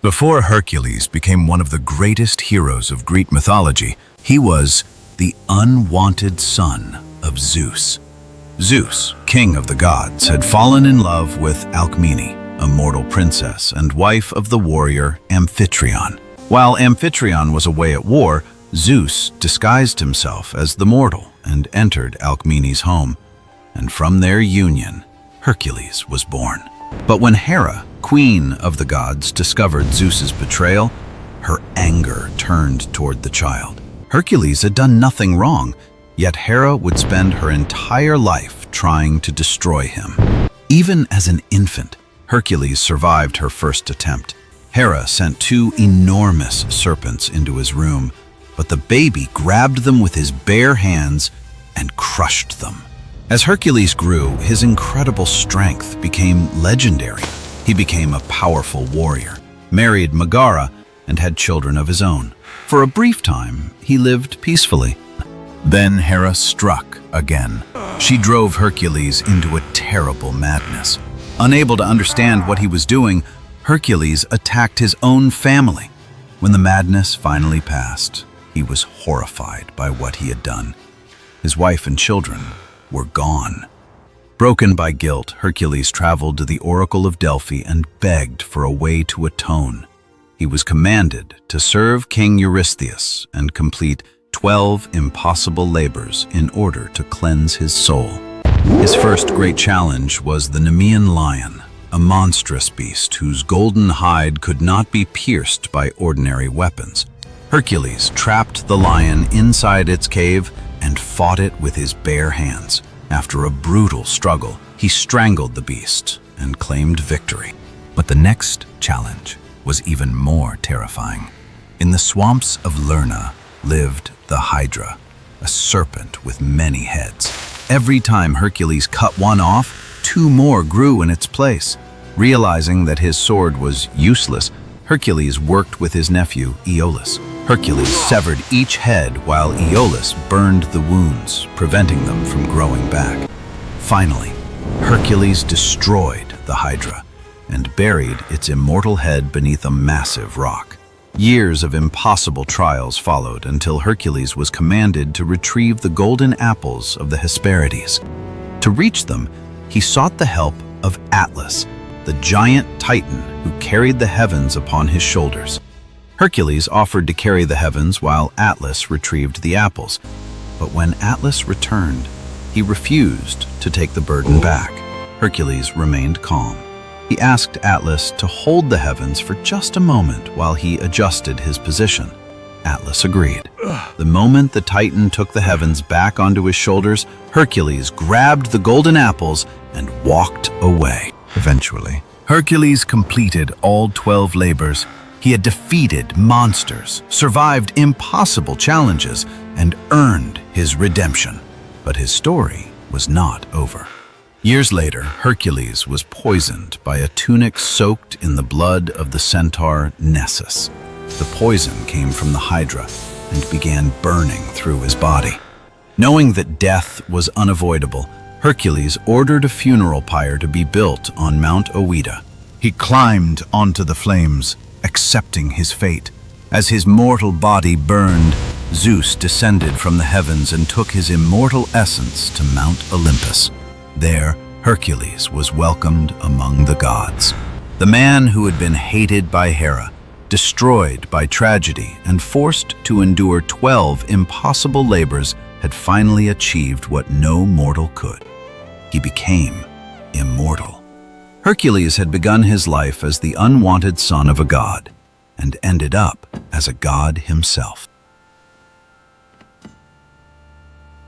Before Hercules became one of the greatest heroes of Greek mythology, he was the unwanted son of Zeus. Zeus, king of the gods, had fallen in love with Alcmene, a mortal princess and wife of the warrior Amphitryon. While Amphitryon was away at war, Zeus disguised himself as the mortal and entered Alcmene's home, and from their union, Hercules was born. But when Hera, queen of the gods, discovered Zeus's betrayal, her anger turned toward the child. Hercules had done nothing wrong, yet Hera would spend her entire life trying to destroy him. Even as an infant, Hercules survived her first attempt. Hera sent two enormous serpents into his room, but the baby grabbed them with his bare hands and crushed them. As Hercules grew, his incredible strength became legendary. He became a powerful warrior, married Megara, and had children of his own. For a brief time, he lived peacefully. Then Hera struck again. She drove Hercules into a terrible madness. Unable to understand what he was doing, Hercules attacked his own family. When the madness finally passed, he was horrified by what he had done. His wife and children were gone. Broken by guilt, Hercules traveled to the Oracle of Delphi and begged for a way to atone. He was commanded to serve King Eurystheus and complete 12 impossible labors in order to cleanse his soul. His first great challenge was the Nemean lion, a monstrous beast whose golden hide could not be pierced by ordinary weapons. Hercules trapped the lion inside its cave and fought it with his bare hands. After a brutal struggle, he strangled the beast and claimed victory. But the next challenge was even more terrifying. In the swamps of Lerna lived the Hydra, a serpent with many heads. Every time Hercules cut one off, two more grew in its place. Realizing that his sword was useless, Hercules worked with his nephew, Aeolus. Hercules severed each head while Aeolus burned the wounds, preventing them from growing back. Finally, Hercules destroyed the Hydra and buried its immortal head beneath a massive rock. Years of impossible trials followed until Hercules was commanded to retrieve the golden apples of the Hesperides. To reach them, he sought the help of Atlas, the giant titan who carried the heavens upon his shoulders. Hercules offered to carry the heavens while Atlas retrieved the apples. But when Atlas returned, he refused to take the burden back. Hercules remained calm. He asked Atlas to hold the heavens for just a moment while he adjusted his position. Atlas agreed. The moment the Titan took the heavens back onto his shoulders, Hercules grabbed the golden apples and walked away. Eventually, Hercules completed all 12 labors. He had defeated monsters, survived impossible challenges, and earned his redemption. But his story was not over. Years later, Hercules was poisoned by a tunic soaked in the blood of the centaur Nessus. The poison came from the Hydra and began burning through his body. Knowing that death was unavoidable, Hercules ordered a funeral pyre to be built on Mount Olympus. He climbed onto the flames, accepting his fate. As his mortal body burned, Zeus descended from the heavens and took his immortal essence to Mount Olympus. There, Hercules was welcomed among the gods. The man who had been hated by Hera, destroyed by tragedy, and forced to endure 12 impossible labors had finally achieved what no mortal could. He became immortal. Hercules had begun his life as the unwanted son of a god and ended up as a god himself.